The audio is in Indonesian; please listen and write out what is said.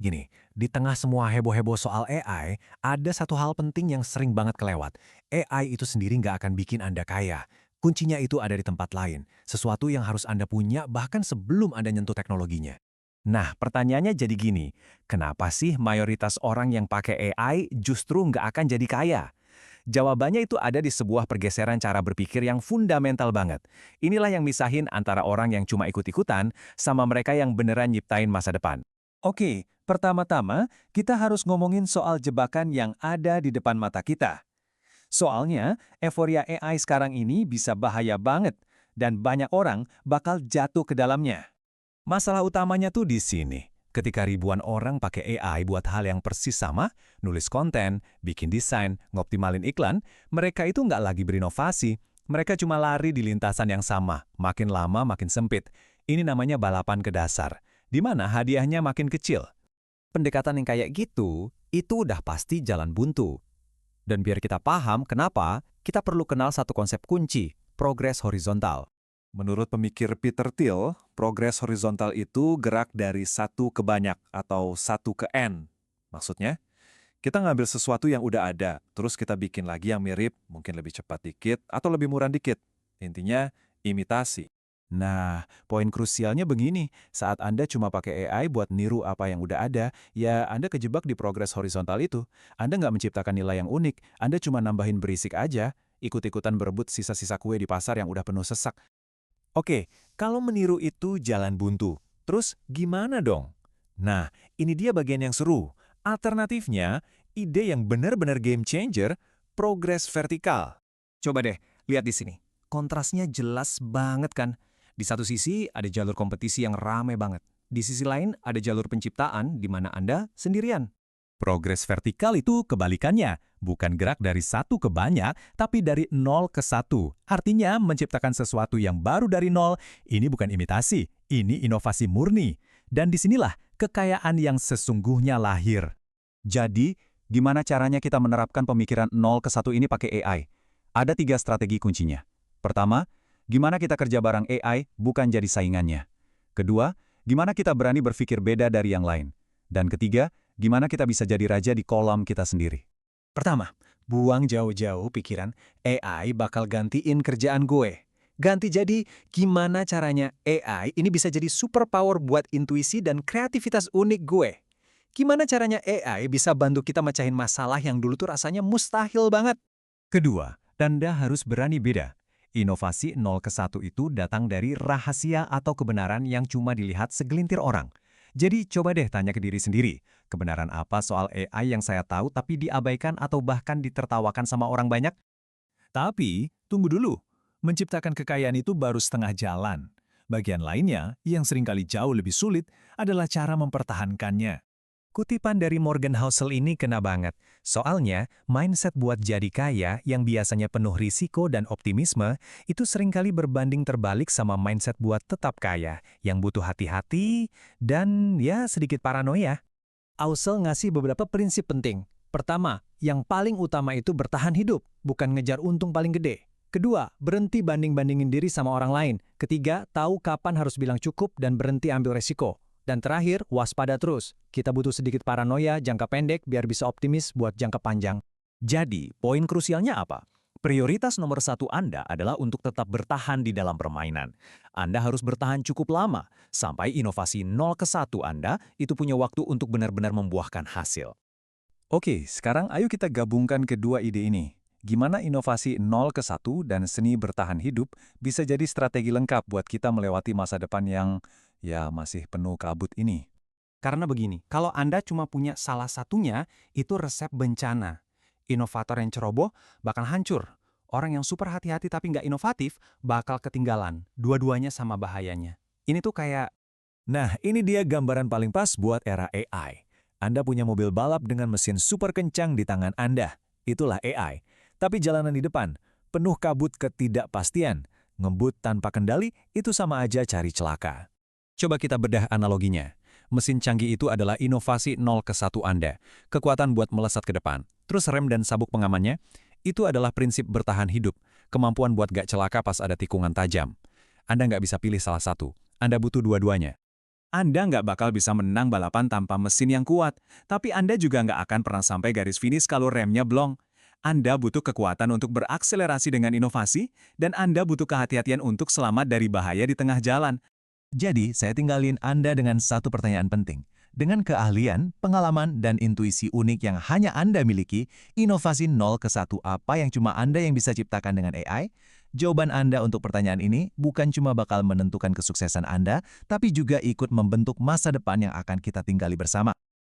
Gini, di tengah semua heboh-heboh soal AI, ada satu hal penting yang sering banget kelewat. AI itu sendiri nggak akan bikin Anda kaya. Kuncinya itu ada di tempat lain, sesuatu yang harus Anda punya bahkan sebelum Anda nyentuh teknologinya. Nah, pertanyaannya jadi gini, kenapa sih mayoritas orang yang pakai AI justru nggak akan jadi kaya? Jawabannya itu ada di sebuah pergeseran cara berpikir yang fundamental banget. Inilah yang misahin antara orang yang cuma ikut-ikutan sama mereka yang beneran nyiptain masa depan. Oke, pertama-tama kita harus ngomongin soal jebakan yang ada di depan mata kita. Soalnya, euforia AI sekarang ini bisa bahaya banget dan banyak orang bakal jatuh ke dalamnya. Masalah utamanya tuh di sini. Ketika ribuan orang pakai AI buat hal yang persis sama, nulis konten, bikin desain, ngoptimalin iklan, mereka itu nggak lagi berinovasi. Mereka cuma lari di lintasan yang sama, makin lama makin sempit. Ini namanya balapan ke dasar, di mana hadiahnya makin kecil. Pendekatan yang kayak gitu, itu udah pasti jalan buntu. Dan biar kita paham kenapa, kita perlu kenal satu konsep kunci, progres horizontal. Menurut pemikir Peter Thiel, progres horizontal itu gerak dari satu ke banyak atau satu ke N. Maksudnya, kita ngambil sesuatu yang udah ada, terus kita bikin lagi yang mirip, mungkin lebih cepat dikit atau lebih murah dikit. Intinya, imitasi. Nah, poin krusialnya begini, saat Anda cuma pakai AI buat niru apa yang udah ada, ya Anda kejebak di progres horizontal itu. Anda nggak menciptakan nilai yang unik, Anda cuma nambahin berisik aja, ikut-ikutan berebut sisa-sisa kue di pasar yang udah penuh sesak. Oke, kalau meniru itu jalan buntu, terus gimana dong? Nah, ini dia bagian yang seru. Alternatifnya, ide yang benar-benar game changer, progres vertikal. Coba deh, lihat di sini. Kontrasnya jelas banget kan? Di satu sisi ada jalur kompetisi yang rame banget. Di sisi lain ada jalur penciptaan di mana Anda sendirian. Progres vertikal itu kebalikannya, bukan gerak dari satu ke banyak, tapi dari nol ke satu. Artinya menciptakan sesuatu yang baru dari nol, ini bukan imitasi, ini inovasi murni. Dan disinilah kekayaan yang sesungguhnya lahir. Jadi, gimana caranya kita menerapkan pemikiran nol ke satu ini pakai AI? Ada 3 strategi kuncinya. Pertama, gimana kita kerja bareng AI bukan jadi saingannya. Kedua, gimana kita berani berpikir beda dari yang lain. Dan ketiga, gimana kita bisa jadi raja di kolam kita sendiri. Pertama, buang jauh-jauh pikiran AI bakal gantiin kerjaan gue. Ganti jadi gimana caranya AI ini bisa jadi superpower buat intuisi dan kreativitas unik gue. Gimana caranya AI bisa bantu kita mecahin masalah yang dulu tuh rasanya mustahil banget. Kedua, Anda harus berani beda. Inovasi nol ke satu itu datang dari rahasia atau kebenaran yang cuma dilihat segelintir orang. Jadi coba deh tanya ke diri sendiri, kebenaran apa soal AI yang saya tahu tapi diabaikan atau bahkan ditertawakan sama orang banyak? Tapi, tunggu dulu. Menciptakan kekayaan itu baru setengah jalan. Bagian lainnya, yang seringkali jauh lebih sulit, adalah cara mempertahankannya. Kutipan dari Morgan Housel ini kena banget. Soalnya, mindset buat jadi kaya yang biasanya penuh risiko dan optimisme, itu seringkali berbanding terbalik sama mindset buat tetap kaya, yang butuh hati-hati dan ya sedikit paranoia. Housel ngasih beberapa prinsip penting. Pertama, yang paling utama itu bertahan hidup, bukan ngejar untung paling gede. Kedua, berhenti banding-bandingin diri sama orang lain. Ketiga, tahu kapan harus bilang cukup dan berhenti ambil resiko. Dan terakhir, waspada terus. Kita butuh sedikit paranoia jangka pendek biar bisa optimis buat jangka panjang. Jadi, poin krusialnya apa? Prioritas nomor satu Anda adalah untuk tetap bertahan di dalam permainan. Anda harus bertahan cukup lama, sampai inovasi 0 ke 1 Anda itu punya waktu untuk benar-benar membuahkan hasil. Oke, sekarang ayo kita gabungkan kedua ide ini. Gimana inovasi 0 ke 1 dan seni bertahan hidup bisa jadi strategi lengkap buat kita melewati masa depan yang ya masih penuh kabut ini. Karena begini, kalau Anda cuma punya salah satunya, itu resep bencana. Inovator yang ceroboh bakal hancur. Orang yang super hati-hati tapi nggak inovatif bakal ketinggalan. Dua-duanya sama bahayanya. Ini tuh kayak... Nah, ini dia gambaran paling pas buat era AI. Anda punya mobil balap dengan mesin super kencang di tangan Anda. Itulah AI. Tapi jalanan di depan, penuh kabut ketidakpastian. Ngebut tanpa kendali, itu sama aja cari celaka. Coba kita bedah analoginya. Mesin canggih itu adalah inovasi 0 ke 1 Anda. Kekuatan buat melesat ke depan. Terus rem dan sabuk pengamannya, itu adalah prinsip bertahan hidup. Kemampuan buat gak celaka pas ada tikungan tajam. Anda nggak bisa pilih salah satu. Anda butuh dua-duanya. Anda nggak bakal bisa menang balapan tanpa mesin yang kuat, tapi Anda juga nggak akan pernah sampai garis finish kalau remnya blong. Anda butuh kekuatan untuk berakselerasi dengan inovasi, dan Anda butuh kehati-hatian untuk selamat dari bahaya di tengah jalan. Jadi, saya tinggalin Anda dengan satu pertanyaan penting. Dengan keahlian, pengalaman, dan intuisi unik yang hanya Anda miliki, inovasi 0 ke 1 apa yang cuma Anda yang bisa ciptakan dengan AI? Jawaban Anda untuk pertanyaan ini bukan cuma bakal menentukan kesuksesan Anda, tapi juga ikut membentuk masa depan yang akan kita tinggali bersama.